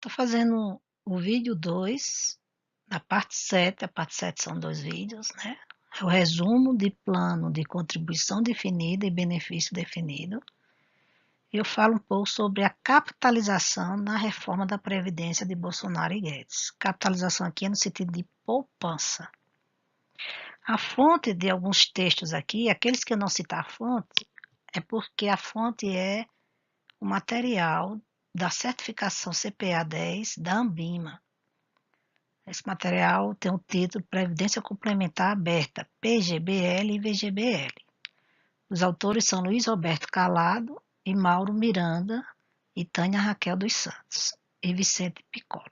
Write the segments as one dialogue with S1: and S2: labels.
S1: Estou fazendo o vídeo 2 da parte 7. A parte 7 são 2 vídeos, né? É o resumo de plano de contribuição definida e benefício definido. Eu falo um pouco sobre a capitalização na reforma da Previdência de Bolsonaro e Guedes. Capitalização aqui é no sentido de poupança. A fonte de alguns textos aqui, aqueles que eu não citar a fonte, é porque a fonte é o material da certificação CPA 10 da Anbima. Esse material tem o título Previdência Complementar Aberta, PGBL e VGBL. Os autores são Luiz Roberto Calado e Mauro Miranda e Tânia Raquel dos Santos e Vicente Piccoli.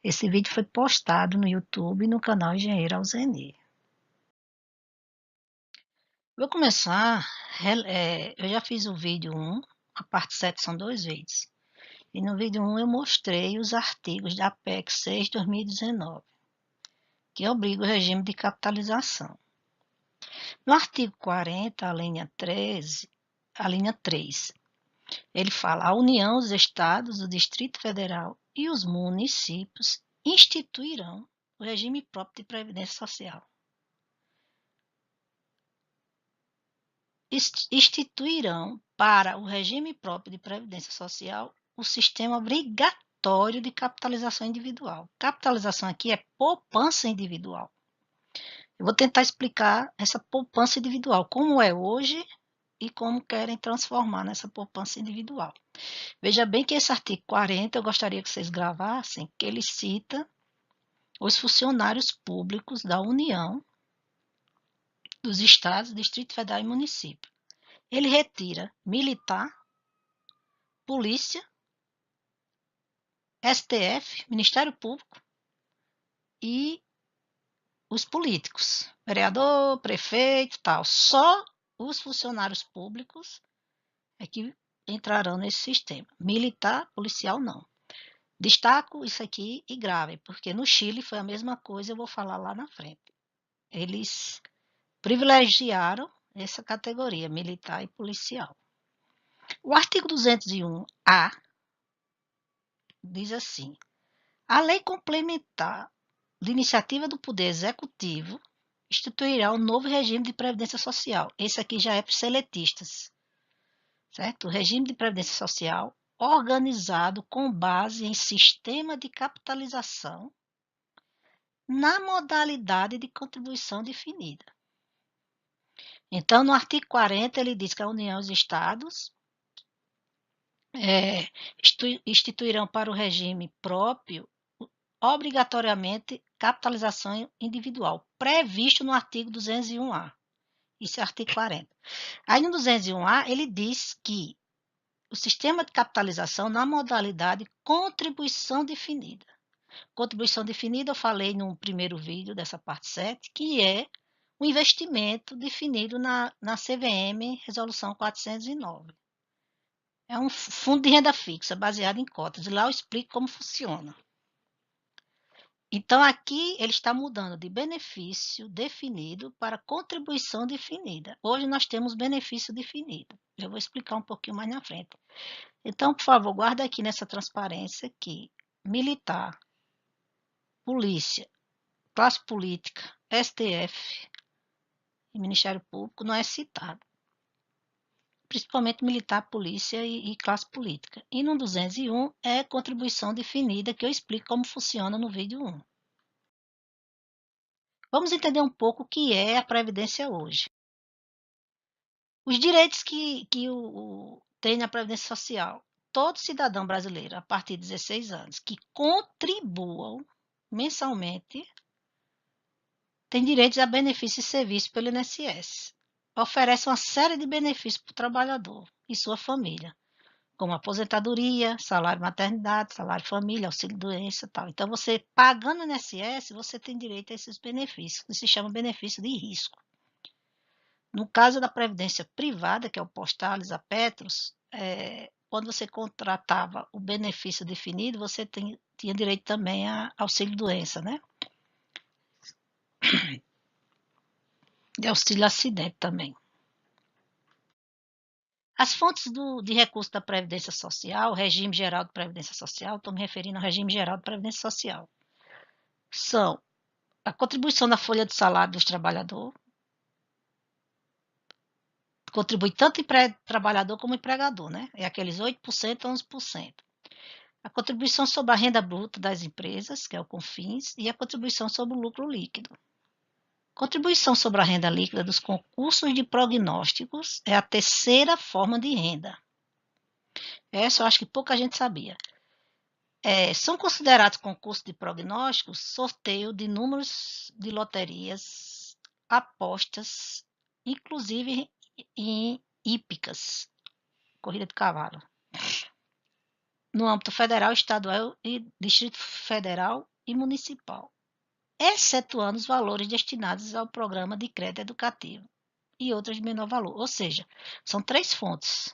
S1: Esse vídeo foi postado no YouTube e no canal Engenheiro Alzenir. Vou começar, eu já fiz o vídeo 1, a parte 7 são 2 vídeos. E no vídeo 1 eu mostrei os artigos da PEC 6 de 2019, que obriga o regime de capitalização. No artigo 40, a linha 3, ele fala: a União, os Estados, o Distrito Federal e os municípios instituirão o regime próprio de previdência social. Instituirão para o regime próprio de previdência social o sistema obrigatório de capitalização individual. Capitalização aqui é poupança individual. Eu vou tentar explicar essa poupança individual, como é hoje e como querem transformar nessa poupança individual. Veja bem que esse artigo 40, eu gostaria que vocês gravassem, que ele cita os funcionários públicos da União, dos estados, Distrito Federal e município. Ele retira militar, polícia, STF, Ministério Público e os políticos, vereador, prefeito, tal. Só os funcionários públicos é que entrarão nesse sistema. Militar, policial, não. Destaco isso aqui e grave, porque no Chile foi a mesma coisa, eu vou falar lá na frente. Eles privilegiaram essa categoria, militar e policial. O artigo 201-A diz assim: a lei complementar de iniciativa do Poder Executivo instituirá um novo regime de previdência social. Esse aqui já é para os seletistas, certo? O regime de previdência social organizado com base em sistema de capitalização na modalidade de contribuição definida. Então, no artigo 40, ele diz que a União e os Estados instituirão para o regime próprio obrigatoriamente capitalização individual, previsto no artigo 201-A. Isso é o artigo 40. Aí no 201-A, ele diz que o sistema de capitalização na modalidade contribuição definida. Contribuição definida, eu falei no primeiro vídeo dessa parte 7, que é o investimento definido na CVM Resolução 409. É um fundo de renda fixa baseado em cotas. E lá eu explico como funciona. Então, aqui ele está mudando de benefício definido para contribuição definida. Hoje nós temos benefício definido. Eu vou explicar um pouquinho mais na frente. Então, por favor, guarda aqui nessa transparência que militar, polícia, classe política, STF e Ministério Público não é citado. Principalmente militar, polícia e classe política. E no 201 é contribuição definida, que eu explico como funciona no vídeo 1. Vamos entender um pouco o que é a Previdência hoje. Os direitos que tem na Previdência Social. Todo cidadão brasileiro, a partir de 16 anos, que contribuam mensalmente, tem direitos a benefícios e serviços pelo INSS. Oferece uma série de benefícios para o trabalhador e sua família, como aposentadoria, salário maternidade, salário família, auxílio-doença e tal. Então, você pagando o INSS, você tem direito a esses benefícios, que se chama benefício de risco. No caso da previdência privada, que é o Postalis, a Petros, quando você contratava o benefício definido, você tinha direito também a auxílio-doença, né? E auxílio-acidente também. As fontes de recurso da Previdência Social, Regime Geral de Previdência Social, estou me referindo ao Regime Geral de Previdência Social, são a contribuição na folha de salário dos trabalhadores, contribui tanto trabalhador como empregador, né? É aqueles 8%, 11%. A contribuição sobre a renda bruta das empresas, que é o CONFINS, e a contribuição sobre o lucro líquido. Contribuição sobre a renda líquida dos concursos de prognósticos é a terceira forma de renda. Essa eu acho que pouca gente sabia. São considerados concursos de prognósticos sorteio de números de loterias, apostas, inclusive em hípicas, corrida de cavalo, no âmbito federal, estadual e Distrito Federal e municipal, excetuando os valores destinados ao programa de crédito educativo e outras de menor valor. Ou seja, são 3 fontes,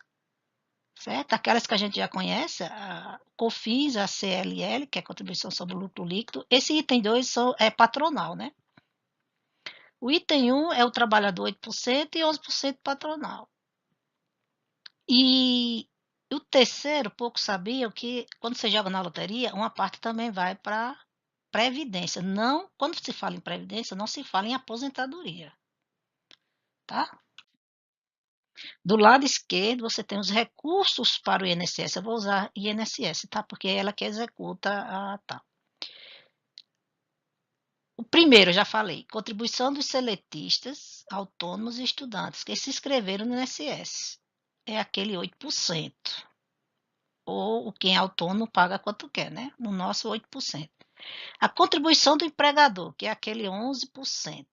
S1: certo? Aquelas que a gente já conhece, a COFINS, a CLL, que é a contribuição sobre o lucro líquido. Esse item 2 é patronal, né? O item 1 é o trabalhador 8% e 11% patronal. E o terceiro, poucos sabiam que quando você joga na loteria, uma parte também vai para previdência. Não, quando se fala em previdência, não se fala em aposentadoria, tá? Do lado esquerdo, você tem os recursos para o INSS. Eu vou usar INSS, tá? Porque é ela que executa a tá. O primeiro, eu já falei, contribuição dos seletistas, autônomos e estudantes que se inscreveram no INSS. É aquele 8%. Ou quem é autônomo paga quanto quer, né? No nosso, 8%. A contribuição do empregador, que é aquele 11%.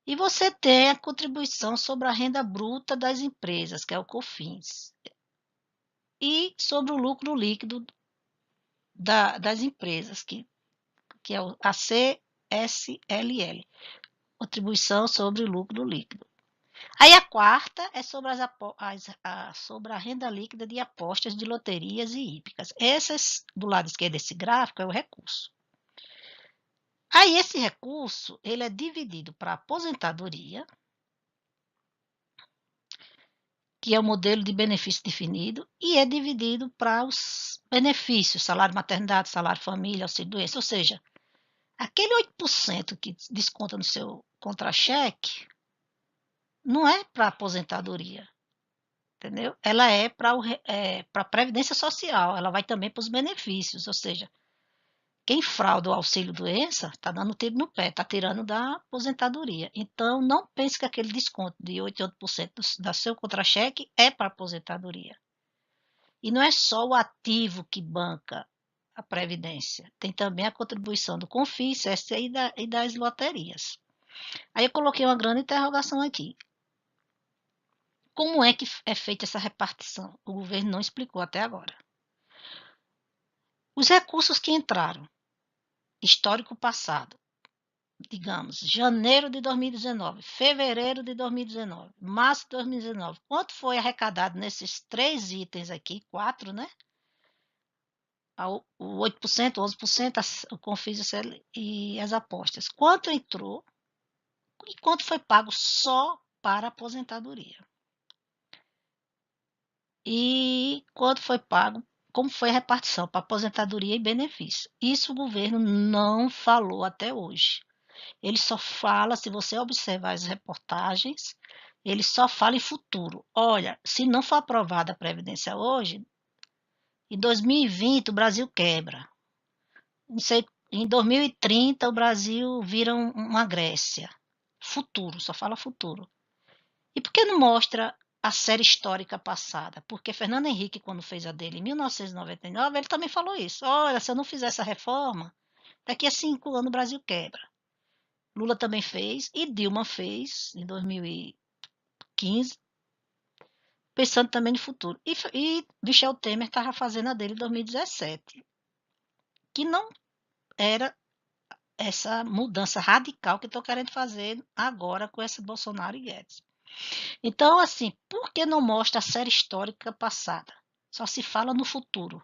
S1: E você tem a contribuição sobre a renda bruta das empresas, que é o COFINS. E sobre o lucro líquido das empresas, que é a CSLL, contribuição sobre o lucro líquido. Aí a quarta é sobre, sobre a renda líquida de apostas de loterias e hípicas. Essas, do lado esquerdo desse gráfico, é o recurso. Aí esse recurso, ele é dividido para aposentadoria, que é o modelo de benefício definido, e é dividido para os benefícios, salário maternidade, salário família, auxílio doença, ou seja, aquele 8% que desconta no seu contra-cheque não é para aposentadoria, entendeu? Ela é para a Previdência Social, ela vai também para os benefícios, ou seja, quem frauda o auxílio-doença está dando tiro no pé, está tirando da aposentadoria. Então, não pense que aquele desconto de 8 e 8% do seu contra-cheque é para aposentadoria. E não é só o ativo que banca a Previdência, tem também a contribuição do CONFINS, CSE e das loterias. Aí eu coloquei uma grande interrogação aqui. Como é que é feita essa repartição? O governo não explicou até agora. Os recursos que entraram, histórico passado, digamos, janeiro de 2019, fevereiro de 2019, março de 2019, quanto foi arrecadado nesses 3 itens aqui, 4, né? O 8%, o 11%, o CONFINS e as apostas. Quanto entrou e quanto foi pago só para aposentadoria? E quanto foi pago, como foi a repartição para aposentadoria e benefício? Isso o governo não falou até hoje. Ele só fala, se você observar as reportagens, ele só fala em futuro. Olha, se não for aprovada a Previdência hoje, em 2020 o Brasil quebra. Em 2030 o Brasil vira uma Grécia. Futuro, só fala futuro. E por que não mostra a série histórica passada? Porque Fernando Henrique, quando fez a dele em 1999, ele também falou isso. Olha, se eu não fizer essa reforma, daqui a 5 anos o Brasil quebra. Lula também fez e Dilma fez em 2015, pensando também no futuro. E Michel Temer estava fazendo a dele em 2017, que não era essa mudança radical que estou querendo fazer agora com esse Bolsonaro e Guedes. Então, assim, por que não mostra a série histórica passada? Só se fala no futuro.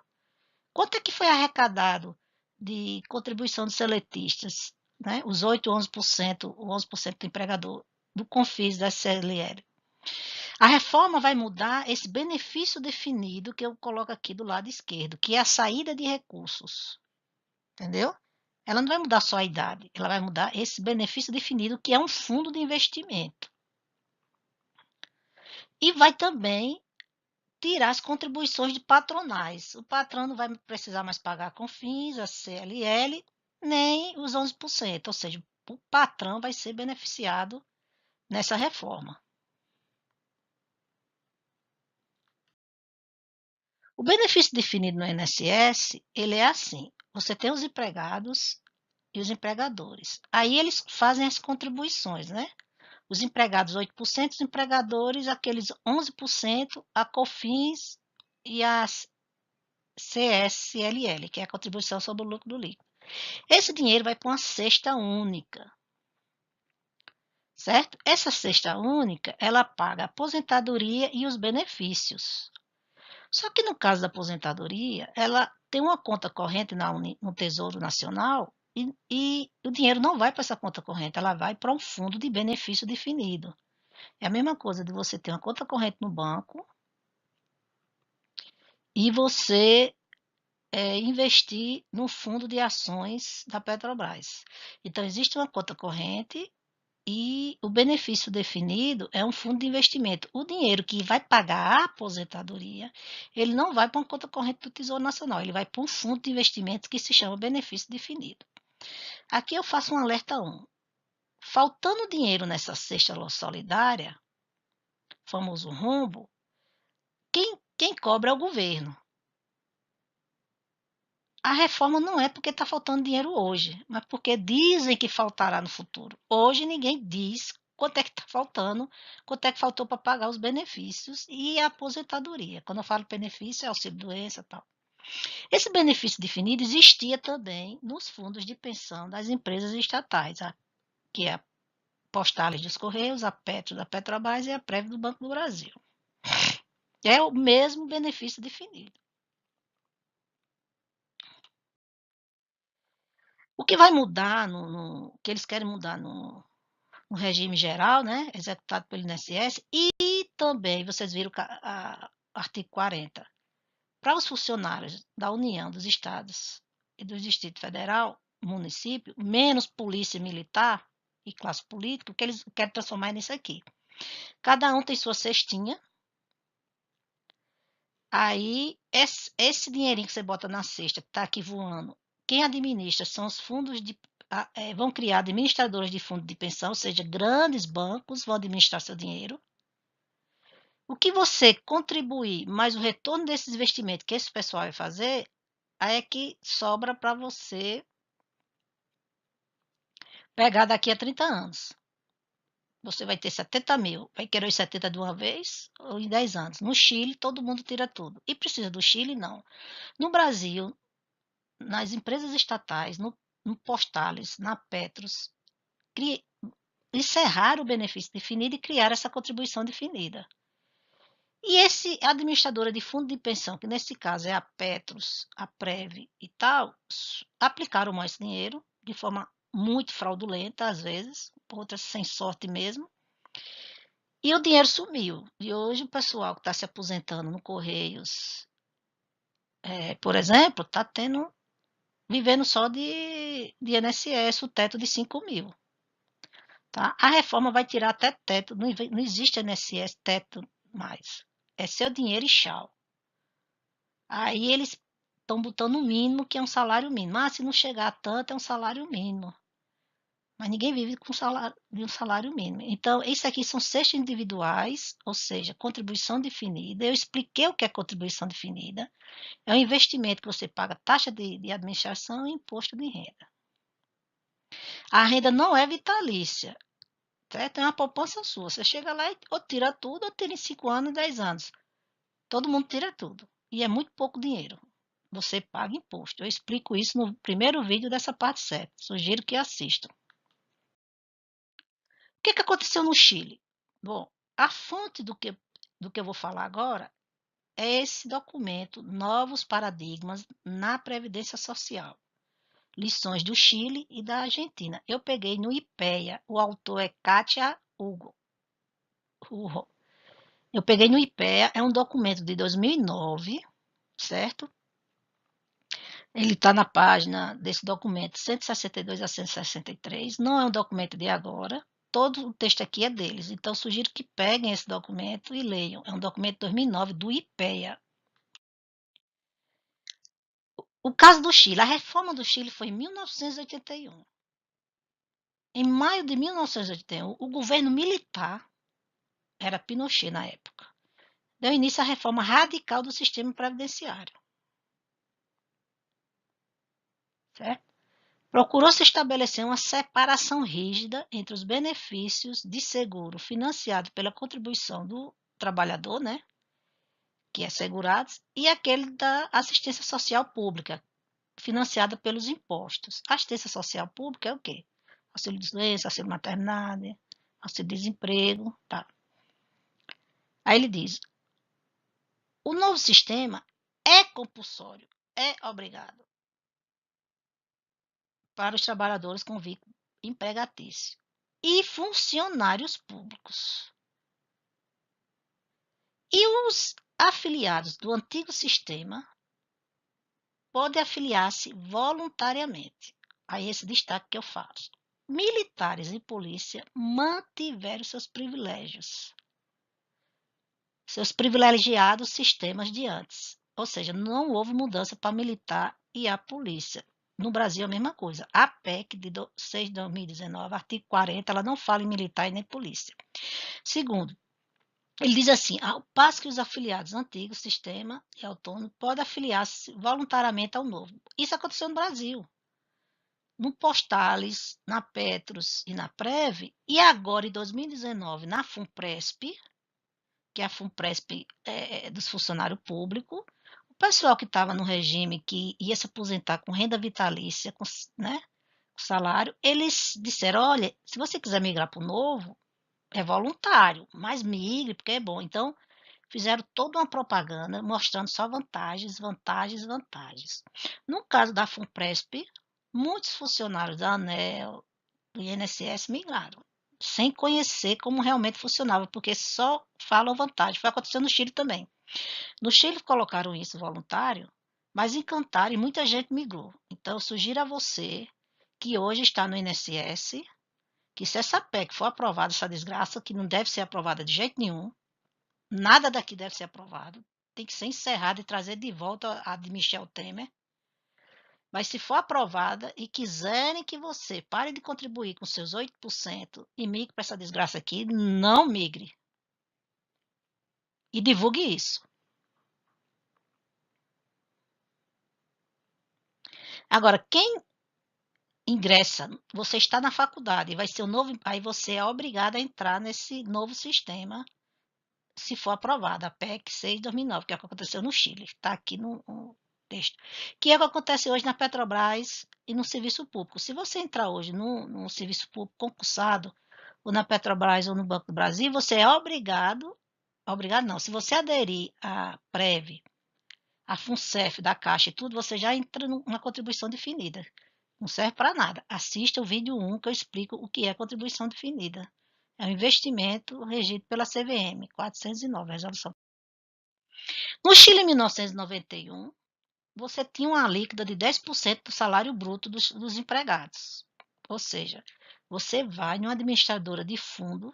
S1: Quanto é que foi arrecadado de contribuição dos seletistas, né? Os 8, 11%, o 11% do empregador, do CONFINS, da CLL? A reforma vai mudar esse benefício definido que eu coloco aqui do lado esquerdo, que é a saída de recursos, entendeu? Ela não vai mudar só a idade, ela vai mudar esse benefício definido, que é um fundo de investimento. E vai também tirar as contribuições de patronais. O patrão não vai precisar mais pagar a COFINS, a CLL, nem os 11%, ou seja, o patrão vai ser beneficiado nessa reforma. O benefício definido no INSS, ele é assim: você tem os empregados e os empregadores. Aí eles fazem as contribuições, né? Os empregados 8%, os empregadores aqueles 11%, a COFINS e a CSLL, que é a contribuição sobre o lucro do líquido. Esse dinheiro vai para uma cesta única, certo? Essa cesta única, ela paga a aposentadoria e os benefícios. Só que no caso da aposentadoria, ela tem uma conta corrente no Tesouro Nacional e o dinheiro não vai para essa conta corrente, ela vai para um fundo de benefício definido. É a mesma coisa de você ter uma conta corrente no banco e você investir no fundo de ações da Petrobras. Então, existe uma conta corrente e o benefício definido é um fundo de investimento. O dinheiro que vai pagar a aposentadoria, ele não vai para uma conta corrente do Tesouro Nacional, ele vai para um fundo de investimento que se chama benefício definido. Aqui eu faço um alerta 1. Faltando dinheiro nessa cesta solidária, famoso rombo, quem cobra é o governo. A reforma não é porque está faltando dinheiro hoje, mas porque dizem que faltará no futuro. Hoje ninguém diz quanto é que está faltando, quanto é que faltou para pagar os benefícios e a aposentadoria. Quando eu falo benefício, é auxílio-doença e tal. Esse benefício definido existia também nos fundos de pensão das empresas estatais, que é a Postales dos Correios, a Petro da Petrobras e a Prev do Banco do Brasil. É o mesmo benefício definido. O que vai mudar, que eles querem mudar no regime geral, né, executado pelo INSS, e também, vocês viram o artigo 40, para os funcionários da União, dos Estados e do Distrito Federal, município, menos polícia militar e classe política, o que eles querem transformar nisso aqui. Cada um tem sua cestinha, aí esse dinheirinho que você bota na cesta, que está aqui voando, quem administra são os fundos vão criar administradores de fundo de pensão, ou seja, grandes bancos vão administrar seu dinheiro. O que você contribuir, mais o retorno desses investimentos que esse pessoal vai fazer, aí é que sobra para você pegar daqui a 30 anos. Você vai ter 70 mil, vai querer os 70 de uma vez ou em 10 anos. No Chile, todo mundo tira tudo. E precisa do Chile, não. No Brasil, nas empresas estatais, no Postales, na Petros, encerrar o benefício definido e criar essa contribuição definida. E esse administradora de fundo de pensão, que nesse caso é a Petros, a Prev e tal, aplicaram mais dinheiro de forma muito fraudulenta, às vezes, outras sem sorte mesmo, e o dinheiro sumiu. E hoje o pessoal que está se aposentando no Correios, por exemplo, está vivendo só de INSS, o teto de 5 mil. Tá? A reforma vai tirar até teto, não existe INSS teto mais. É seu dinheiro e tchau. Aí eles estão botando o mínimo, que é um salário mínimo. Ah, se não chegar a tanto, é um salário mínimo. Mas ninguém vive de um salário mínimo. Então, isso aqui são cestas individuais, ou seja, contribuição definida. Eu expliquei o que é contribuição definida. É um investimento que você paga taxa de administração e imposto de renda. A renda não é vitalícia. Certo? É uma poupança sua. Você chega lá e ou tira tudo, ou tira em 5 anos, 10 anos. Todo mundo tira tudo. E é muito pouco dinheiro. Você paga imposto. Eu explico isso no primeiro vídeo dessa parte 7. Sugiro que assistam. O que aconteceu no Chile? Bom, a fonte do que eu vou falar agora é esse documento, Novos Paradigmas na Previdência Social. Lições do Chile e da Argentina. Eu peguei no IPEA. O autor é Kátia Hugo. Eu peguei no IPEA, é um documento de 2009, certo? Ele está na página desse documento 162 a 163, não é um documento de agora, todo o texto aqui é deles, então sugiro que peguem esse documento e leiam. É um documento de 2009 do IPEA. O caso do Chile, a reforma do Chile foi em 1981. Em maio de 1981, o governo militar, era Pinochet na época, deu início à reforma radical do sistema previdenciário. Certo? Procurou-se estabelecer uma separação rígida entre os benefícios de seguro financiado pela contribuição do trabalhador, né, que é segurado, e aquele da assistência social pública, financiada pelos impostos. A assistência social pública é o quê? Auxílio de doença, auxílio maternidade, auxílio de desemprego, tá. Aí ele diz, o novo sistema é compulsório, é obrigado para os trabalhadores com vínculo empregatício e funcionários públicos. E os afiliados do antigo sistema podem afiliar-se voluntariamente. Aí esse destaque que eu faço. Militares e polícia mantiveram seus privilégios, seus privilegiados sistemas de antes. Ou seja, não houve mudança para militar e a polícia. No Brasil, a mesma coisa. A PEC de 6 de 2019, artigo 40, ela não fala em militar e nem polícia. Segundo, ele diz assim, ao passo que os afiliados antigos, sistema e autônomo, podem afiliar-se voluntariamente ao novo. Isso aconteceu no Brasil, no Postales, na Petros e na Prev, e agora em 2019 na FUNPRESP, que é a FUNPRESP dos funcionários públicos, o pessoal que estava no regime que ia se aposentar com renda vitalícia, com, né, com salário, eles disseram, olha, se você quiser migrar para o novo, é voluntário, mas migre, porque é bom. Então, fizeram toda uma propaganda mostrando só vantagens, vantagens, vantagens. No caso da FUNPRESP, muitos funcionários da ANEEL, do INSS migraram, sem conhecer como realmente funcionava, porque só falam vantagem. Foi acontecendo no Chile também. No Chile colocaram isso voluntário, mas encantaram e muita gente migrou. Então, eu sugiro a você que hoje está no INSS, que se essa PEC for aprovada, essa desgraça, que não deve ser aprovada de jeito nenhum, nada daqui deve ser aprovado, tem que ser encerrado e trazer de volta a de Michel Temer. Mas se for aprovada e quiserem que você pare de contribuir com seus 8% e migre para essa desgraça aqui, não migre. E divulgue isso. Agora, quem ingressa, você está na faculdade, vai ser o novo, aí você é obrigado a entrar nesse novo sistema, se for aprovada, a PEC 6 de 2009, que é o que aconteceu no Chile, está aqui no texto, que é o que acontece hoje na Petrobras e no serviço público. Se você entrar hoje no serviço público concursado, ou na Petrobras ou no Banco do Brasil, você é obrigado não, se você aderir à Prev, à FUNCEF, da Caixa e tudo, você já entra numa contribuição definida. Não serve para nada. Assista o vídeo 1 que eu explico o que é contribuição definida. É um investimento regido pela CVM, 409, resolução. No Chile, em 1991, você tinha uma alíquota de 10% do salário bruto dos empregados. Ou seja, você vai numa administradora de fundo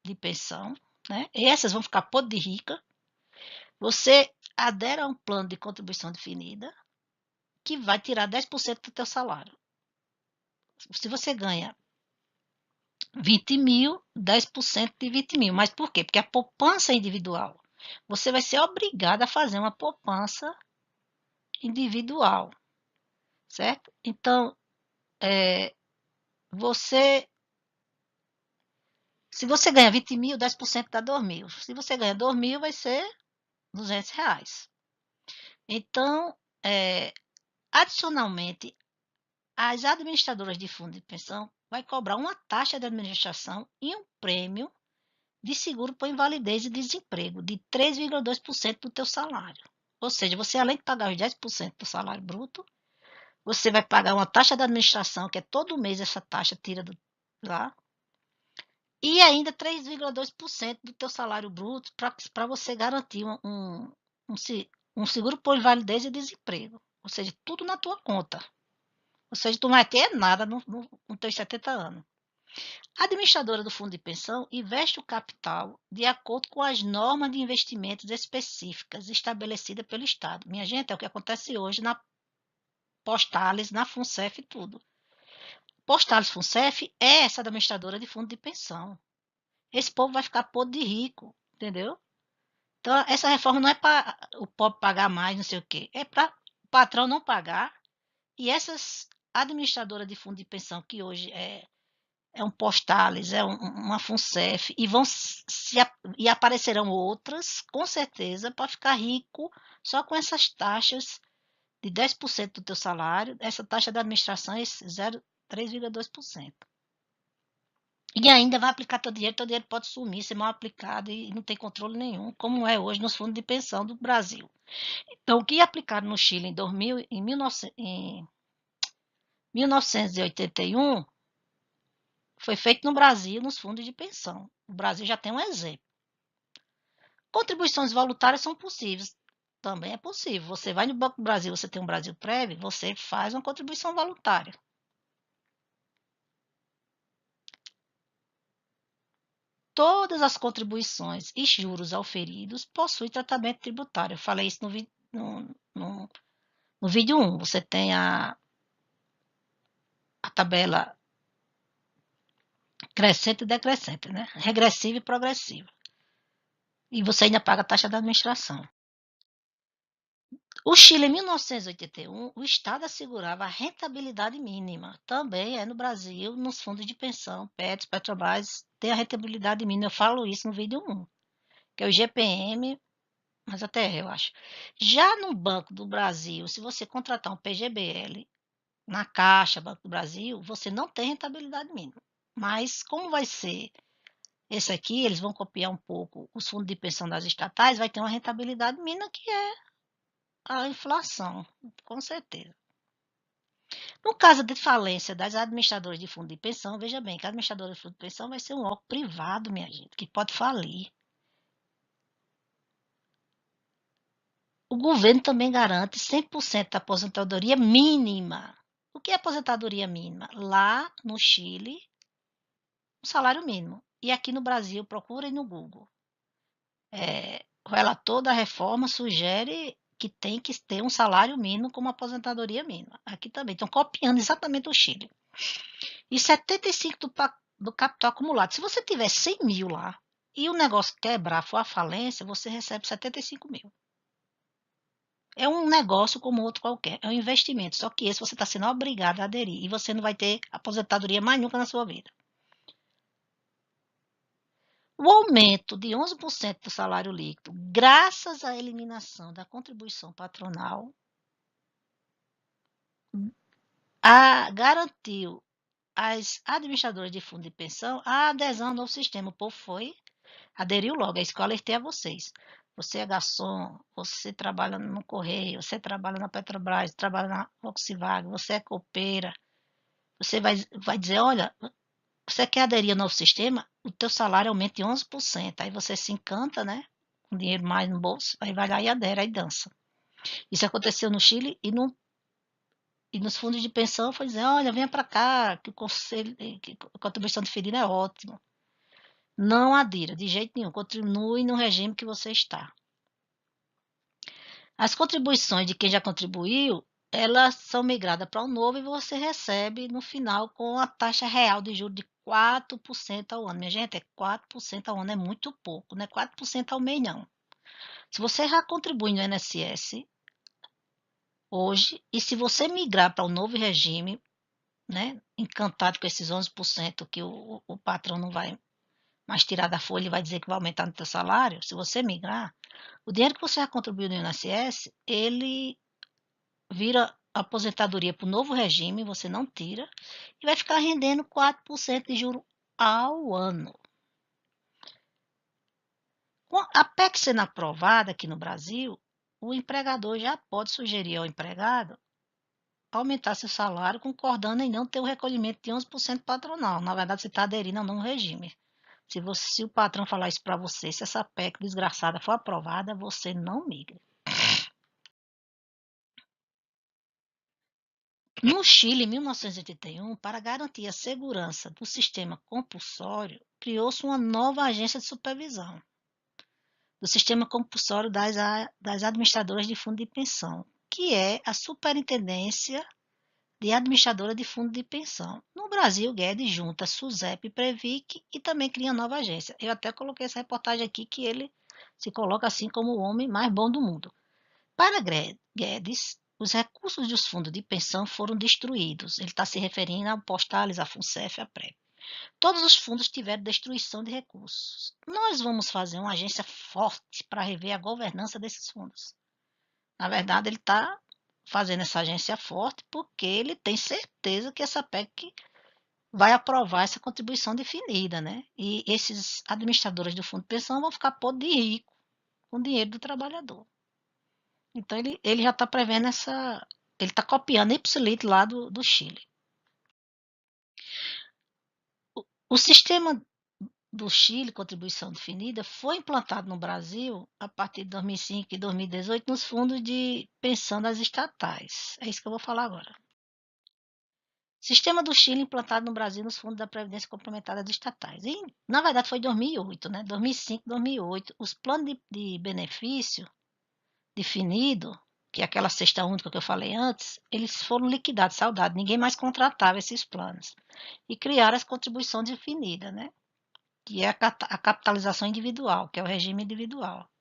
S1: de pensão, né? E essas vão ficar podre de rica. Você adere a um plano de contribuição definida que vai tirar 10% do teu salário. Se você ganha 20 mil, 10% de 20 mil. Mas por quê? Porque a poupança é individual. Você vai ser obrigado a fazer uma poupança individual, certo? Então, você, se você ganha 20 mil, 10% dá 2 mil. Se você ganha 2 mil, vai ser R$ 200. Então, adicionalmente, as administradoras de fundo de pensão vai cobrar uma taxa de administração e um prêmio de seguro por invalidez e desemprego de 3,2% do teu salário. Ou seja, você além de pagar os 10% do salário bruto, você vai pagar uma taxa de administração, que é todo mês essa taxa tira lá, E ainda 3,2% do teu salário bruto para você garantir um seguro por invalidez e desemprego. Ou seja, tudo na tua conta. Ou seja, tu não vai ter nada nos teus 70 anos. A administradora do fundo de pensão investe o capital de acordo com as normas de investimentos específicas estabelecidas pelo Estado. Minha gente, é o que acontece hoje na Postales, na FUNCEF e tudo. Postales FUNCEF é essa administradora de fundo de pensão. Esse povo vai ficar podre de rico, entendeu? Então, essa reforma não é para o pobre pagar mais, não sei o quê. É para o patrão não pagar. E essas administradoras de fundo de pensão, que hoje é um Postales, uma FUNCEF, e aparecerão outras, com certeza, para ficar rico só com essas taxas de 10% do teu salário. Essa taxa de administração é 3,2%. E ainda vai aplicar teu dinheiro pode sumir, ser mal aplicado e não tem controle nenhum, como é hoje nos fundos de pensão do Brasil. Então, o que aplicaram no Chile em 1981 foi feito no Brasil, nos fundos de pensão. O Brasil já tem um exemplo. Contribuições voluntárias são possíveis. Também é possível. Você vai no Banco do Brasil, você tem um Brasil Prévio, você faz uma contribuição voluntária. Todas as contribuições e juros auferidos possuem tratamento tributário. Eu falei isso no vídeo 1. Você tem a tabela crescente e decrescente, né? Regressiva e progressiva. E você ainda paga a taxa de administração. O Chile, em 1981, o Estado assegurava a rentabilidade mínima. Também é no Brasil, nos fundos de pensão, Petros, Petrobras, tem a rentabilidade mínima. Eu falo isso no vídeo 1, que é o GPM, mas até eu acho. Já no Banco do Brasil, se você contratar um PGBL na Caixa, Banco do Brasil, você não tem rentabilidade mínima. Mas como vai ser esse aqui, eles vão copiar um pouco os fundos de pensão das estatais, vai ter uma rentabilidade mínima que é a inflação, com certeza. No caso de falência das administradoras de fundo de pensão, veja bem que a administradora de fundo de pensão vai ser um órgão privado, minha gente, que pode falir. O governo também garante 100% da aposentadoria mínima. O que é aposentadoria mínima? Lá no Chile, o salário mínimo. E aqui no Brasil, procurem no Google. O relator da reforma sugere que tem que ter um salário mínimo como aposentadoria mínima. Aqui também. Estão copiando exatamente o Chile. E 75% do capital acumulado. Se você tiver 100 mil lá e o negócio quebrar, for a falência, você recebe 75 mil. É um negócio como outro qualquer. É um investimento. Só que esse você está sendo obrigado a aderir. E você não vai ter aposentadoria mais nunca na sua vida. O aumento de 11% do salário líquido, graças à eliminação da contribuição patronal, garantiu às administradoras de fundo de pensão a adesão ao novo sistema. O povo aderiu logo. É isso que eu alertei a vocês. Você é garçom, você trabalha no Correio, você trabalha na Petrobras, trabalha na Volkswagen, você é copeira. Você vai dizer, olha, você quer aderir ao novo sistema? O teu salário aumenta em 11%. Aí você se encanta, né? Com dinheiro mais no bolso, aí vai lá e adere, aí dança. Isso aconteceu no Chile e nos fundos de pensão foi dizer, olha, venha para cá, que a contribuição diferida é ótima. Não adira, de jeito nenhum, continue no regime que você está. As contribuições de quem já contribuiu, elas são migradas para o novo e você recebe no final com a taxa real de juros de 4% ao ano. Minha gente, 4% ao ano é muito pouco, não é 4% ao mês, não. Se você já contribui no INSS hoje, e se você migrar para o novo regime, né, encantado com esses 11% que o patrão não vai mais tirar da folha e vai dizer que vai aumentar no teu salário, se você migrar, o dinheiro que você já contribuiu no INSS, ele vira aposentadoria para o novo regime, você não tira, e vai ficar rendendo 4% de juro ao ano. Com a PEC sendo aprovada aqui no Brasil, o empregador já pode sugerir ao empregado aumentar seu salário concordando em não ter o recolhimento de 11% patronal. Na verdade, você está aderindo ao novo regime. Se o patrão falar isso para você, se essa PEC desgraçada for aprovada, você não migra. No Chile, em 1981, para garantir a segurança do sistema compulsório, criou-se uma nova agência de supervisão do sistema compulsório das administradoras de fundo de pensão, que é a Superintendência de Administradora de Fundo de Pensão. No Brasil, Guedes junta SUSEP e Previc e também cria nova agência. Eu até coloquei essa reportagem aqui que ele se coloca assim como o homem mais bom do mundo. Para Guedes, os recursos dos fundos de pensão foram destruídos. Ele está se referindo ao Postales, à FUNCEF, à PREV. Todos os fundos tiveram destruição de recursos. Nós vamos fazer uma agência forte para rever a governança desses fundos. Na verdade, ele está fazendo essa agência forte porque ele tem certeza que essa PEC vai aprovar essa contribuição definida, né? E esses administradores do fundo de pensão vão ficar podre de rico com o dinheiro do trabalhador. Então, ele já está prevendo essa. Ele está copiando Ipsilite lá do Chile. O sistema do Chile, contribuição definida, foi implantado no Brasil a partir de 2005 e 2018 nos fundos de pensão das estatais. É isso que eu vou falar agora. Sistema do Chile implantado no Brasil nos fundos da Previdência Complementar das estatais. E, na verdade, foi em 2008, né? 2005, 2008. Os planos de benefício definido, que é aquela cesta única que eu falei antes, eles foram liquidados, saudados. Ninguém mais contratava esses planos. E criaram as contribuições definidas, né? Que é a capitalização individual, que é o regime individual.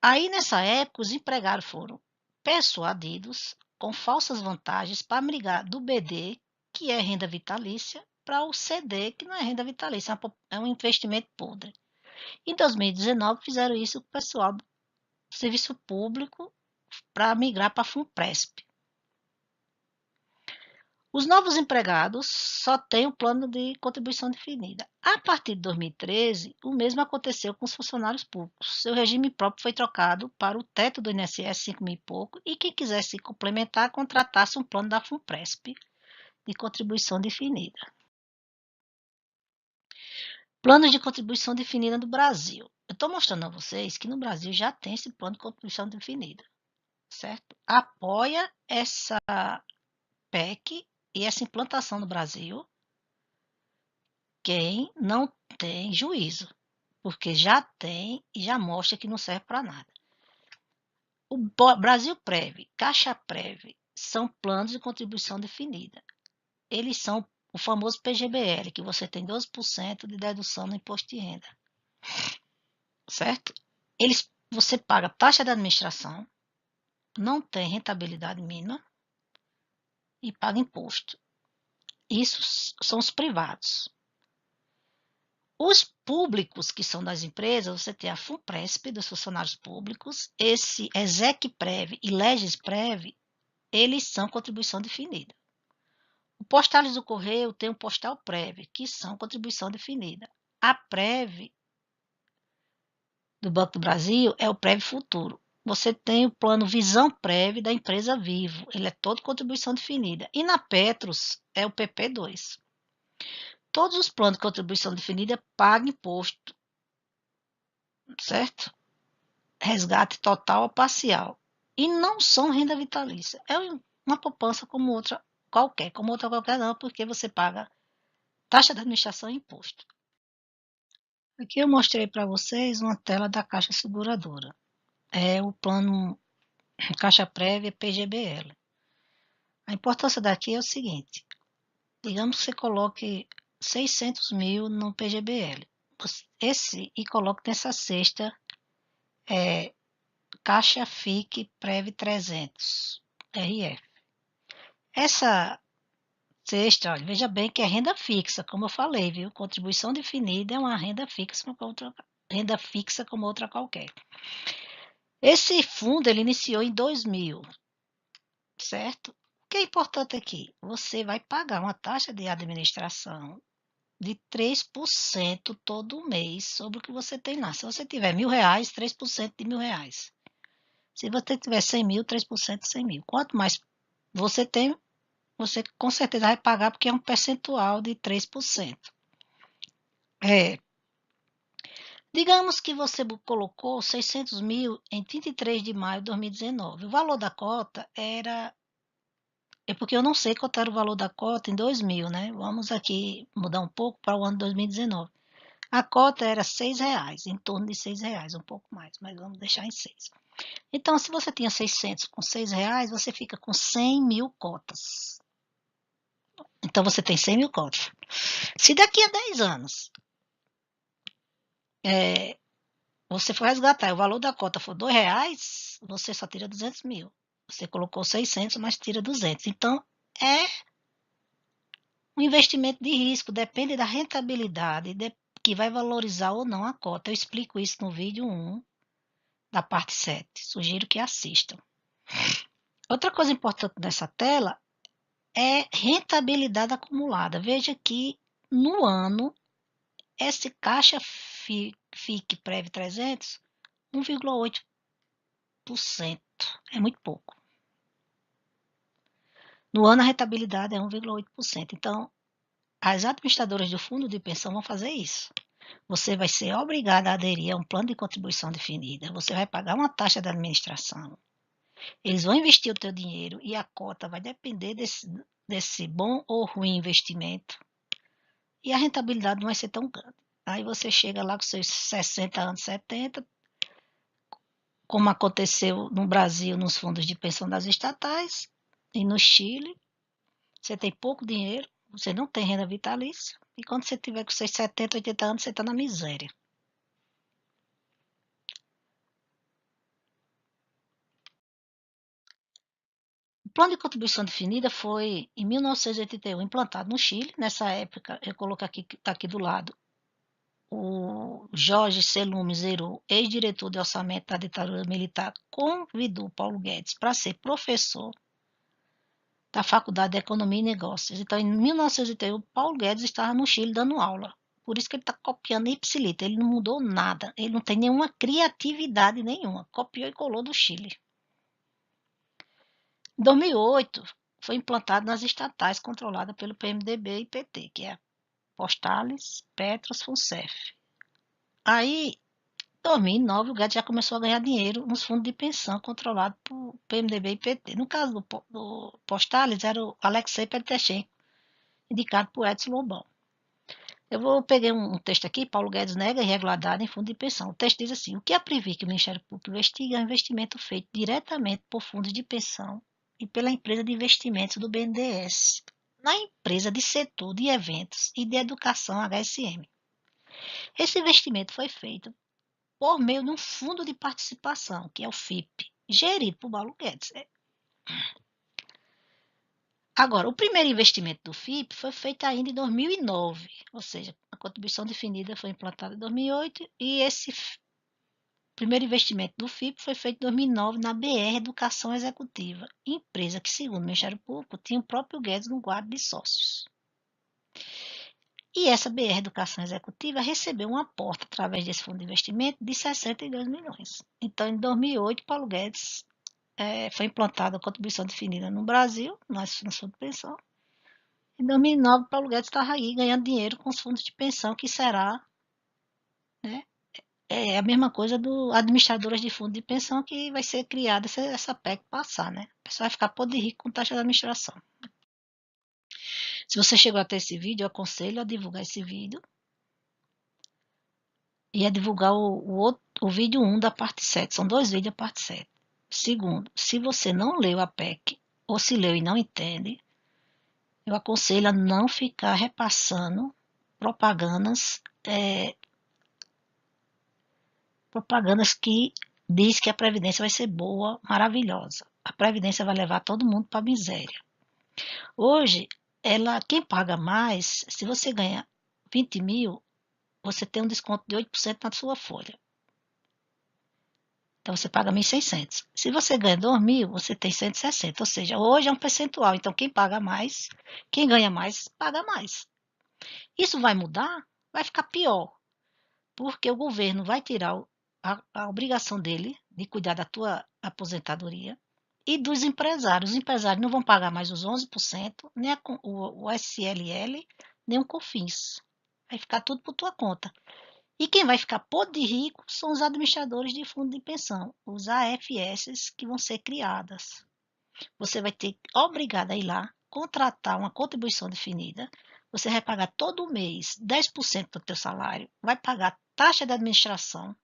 S1: Aí, nessa época, os empregados foram persuadidos com falsas vantagens para migrar do BD, que é renda vitalícia, para o CD, que não é renda vitalícia, é um investimento podre. Em 2019, fizeram isso com o pessoal do serviço público para migrar para a FUNPRESP. Os novos empregados só têm o plano de contribuição definida. A partir de 2013, o mesmo aconteceu com os funcionários públicos. Seu regime próprio foi trocado para o teto do INSS, 5 mil e pouco, e quem quisesse complementar, contratasse um plano da FUNPRESP de contribuição definida. Planos de contribuição definida no Brasil. Eu estou mostrando a vocês que no Brasil já tem esse plano de contribuição definida, certo? Apoia essa PEC e essa implantação no Brasil quem não tem juízo, porque já tem e já mostra que não serve para nada. O Brasil Prev, Caixa Prev, são planos de contribuição definida. Eles são o famoso PGBL, que você tem 12% de dedução no imposto de renda. Certo? Você paga taxa de administração, não tem rentabilidade mínima e paga imposto. Isso são os privados. Os públicos, que são das empresas, você tem a FUNPRESP, dos funcionários públicos, esse ESEC-PREV e LEGES-PREV, eles são contribuição definida. O Postales do Correio tem o Postal Prev, que são contribuição definida. A Prev do Banco do Brasil é o Prev Futuro. Você tem o plano Visão Prev da empresa Vivo, ele é todo contribuição definida. E na Petros é o PP2. Todos os planos de contribuição definida pagam imposto, certo? Resgate total ou parcial. E não são renda vitalícia. É uma poupança como outra qualquer. Como outra qualquer não, porque você paga taxa de administração e imposto. Aqui eu mostrei para vocês uma tela da Caixa Seguradora. É o plano Caixa Prévia PGBL. A importância daqui é o seguinte. Digamos que você coloque 600 mil no PGBL. E coloque nessa cesta Caixa FIC Prev 300 RF. Essa cesta, olha, veja bem que é renda fixa, como eu falei, viu? Contribuição definida é uma renda fixa como outra qualquer. Esse fundo ele iniciou em 2000, certo? O que é importante aqui? Você vai pagar uma taxa de administração de 3% todo mês sobre o que você tem lá. Se você tiver R$ 1.000, 3% de R$ 1.000. Se você tiver 100 mil, 3% de 100 mil. Quanto mais você tem, você com certeza vai pagar porque é um percentual de 3%. É, digamos que você colocou 600 mil em 23 de maio de 2019. O valor da cota era. É porque eu não sei quanto era o valor da cota em 2000, né? Vamos aqui mudar um pouco para o ano 2019. A cota era R$ 6, em torno de R$ 6, um pouco mais, mas vamos deixar em 6. Então, se você tinha 600 com R$ 6, você fica com 100 mil cotas. Então, você tem 100 mil cotas. Se daqui a 10 anos você for resgatar e o valor da cota for R$ 2, você só tira 200 mil. Você colocou 600, mas tira 200. Então, é um investimento de risco, depende da rentabilidade, que vai valorizar ou não a cota. Eu explico isso no vídeo 1 da parte 7. Sugiro que assistam. Outra coisa importante nessa tela é rentabilidade acumulada. Veja que no ano, esse caixa FIC Prev 300, 1,8%. É muito pouco. No ano, a rentabilidade é 1,8%. Então, as administradoras do fundo de pensão vão fazer isso. Você vai ser obrigado a aderir a um plano de contribuição definida. Você vai pagar uma taxa de administração. Eles vão investir o teu dinheiro e a cota vai depender desse bom ou ruim investimento. E a rentabilidade não vai ser tão grande. Aí você chega lá com seus 60 anos, 70, como aconteceu no Brasil nos fundos de pensão das estatais e no Chile. Você tem pouco dinheiro, você não tem renda vitalícia, e quando você tiver com seus 70, 80 anos, você está na miséria. O plano de contribuição definida foi, em 1981, implantado no Chile. Nessa época, eu coloco aqui, está aqui do lado, o Jorge Selume Zeru, ex-diretor de orçamento da ditadura militar, convidou Paulo Guedes para ser professor da Faculdade de Economia e Negócios. Então, em 1981, Paulo Guedes estava no Chile dando aula. Por isso que ele está copiando ipsiliter. Ele não mudou nada. Ele não tem nenhuma criatividade nenhuma. Copiou e colou do Chile. Em 2008, foi implantado nas estatais controladas pelo PMDB e PT, que é a Postales, Petros, Funcef. Aí, em 2009, o Guedes já começou a ganhar dinheiro nos fundos de pensão controlados por PMDB e PT. No caso do Postales, era o Alexei Petrechenko, indicado por Edson Lobão. Peguei um texto aqui, Paulo Guedes nega irregularidade em fundo de pensão. O texto diz assim: o que a Previc, o Ministério Público, investiga é um investimento feito diretamente por fundos de pensão e pela empresa de investimentos do BNDES, na empresa de setor de eventos e de educação HSM. Esse investimento foi feito por meio de um fundo de participação, que é o FIP, gerido por Paulo Guedes. Agora, o primeiro investimento do FIP foi feito ainda em 2009, ou seja, a contribuição definida foi implantada em 2008 e esse primeiro investimento do FIP foi feito em 2009 na BR Educação Executiva, empresa que, segundo o Ministério Público, tinha o próprio Guedes no quadro de sócios. E essa BR Educação Executiva recebeu um aporte através desse fundo de investimento de 62 milhões. Então, em 2008, Paulo Guedes foi implantada a contribuição definida no Brasil, no fundo de pensão. Em 2009, Paulo Guedes estava aí ganhando dinheiro com os fundos de pensão, que será, né, a mesma coisa do administradoras de fundo de pensão, que vai ser criada se essa PEC passar, né? A pessoa vai ficar podre rico com taxa de administração. Se você chegou até esse vídeo, eu aconselho a divulgar esse vídeo e a divulgar o vídeo 1 da parte 7. São 2 vídeos da parte 7. Segundo, se você não leu a PEC, ou se leu e não entende, eu aconselho a não ficar repassando propagandas que diz que a Previdência vai ser boa, maravilhosa. A Previdência vai levar todo mundo para a miséria. Hoje, quem paga mais, se você ganha 20 mil, você tem um desconto de 8% na sua folha. Então, você paga 1.600. Se você ganha 2 mil, você tem 160. Ou seja, hoje é um percentual. Então, quem paga mais, quem ganha mais, paga mais. Isso vai mudar? Vai ficar pior. Porque o governo vai tirar a obrigação dele de cuidar da tua aposentadoria e dos empresários. Os empresários não vão pagar mais os 11%, nem o SLL, nem o COFINS. Vai ficar tudo por tua conta. E quem vai ficar podre de rico são os administradores de fundo de pensão, os AFS que vão ser criadas. Você vai ter obrigado a ir lá, contratar uma contribuição definida, você vai pagar todo mês 10% do teu salário, vai pagar taxa de administração,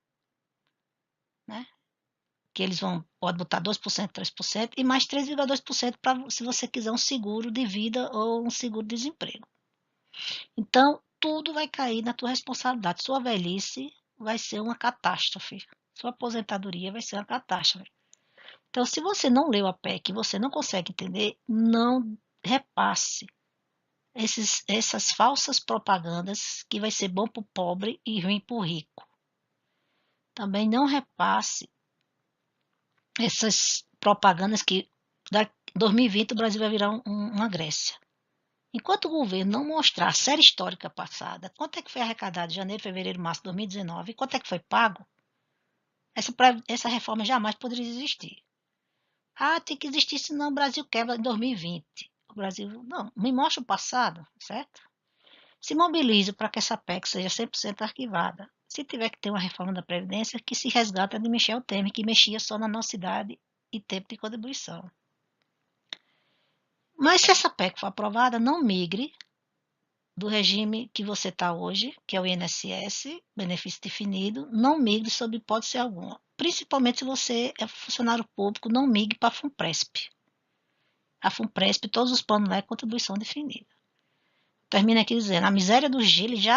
S1: né? Que eles pode botar 2%, 3% e mais 3,2% para se você quiser um seguro de vida ou um seguro de desemprego. Então, tudo vai cair na tua responsabilidade. Sua velhice vai ser uma catástrofe. Sua aposentadoria vai ser uma catástrofe. Então, se você não leu a PEC e você não consegue entender, não repasse essas falsas propagandas que vai ser bom para o pobre e ruim para o rico. Também não repasse essas propagandas que em 2020 o Brasil vai virar uma Grécia. Enquanto o governo não mostrar a série histórica passada, quanto é que foi arrecadado em janeiro, fevereiro, março de 2019 e quanto é que foi pago, essa reforma jamais poderia existir. Ah, tem que existir, senão o Brasil quebra em 2020. O Brasil, não, me mostra o passado, certo? Se mobilize para que essa PEC seja 100% arquivada. Se tiver que ter uma reforma da Previdência, que se resgata de Michel Temer, que mexia só na nossa idade e tempo de contribuição. Mas se essa PEC for aprovada, não migre do regime que você está hoje, que é o INSS, benefício definido, não migre sob hipótese alguma. Principalmente se você é funcionário público, não migre para a FUNPRESP. A FUNPRESP, todos os planos lá é contribuição definida. Termina aqui dizendo, a miséria do Chile já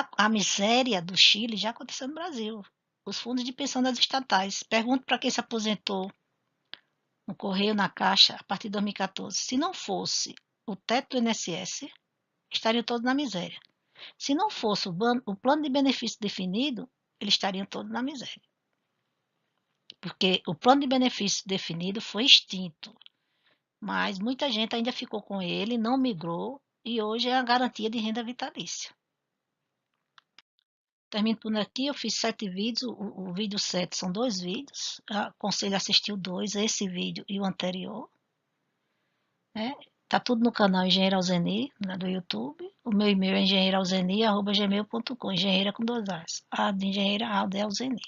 S1: aconteceu no Brasil. Os fundos de pensão das estatais. Pergunto para quem se aposentou no Correio, na Caixa, a partir de 2014. Se não fosse o teto do INSS, estariam todos na miséria. Se não fosse o plano de benefício definido, eles estariam todos na miséria. Porque o plano de benefício definido foi extinto. Mas muita gente ainda ficou com ele, não migrou, e hoje é a garantia de renda vitalícia. Termino por aqui, eu fiz 7 vídeos, o vídeo 7 são 2 vídeos, aconselho a assistir o 2, esse vídeo e o anterior. Né? Tá tudo no canal Engenheiro Alzeni, né, do YouTube. O meu e-mail é engenheiraalzeni@gmail.com, engenheira com 2 As. A de engenheira, A de Alzeni.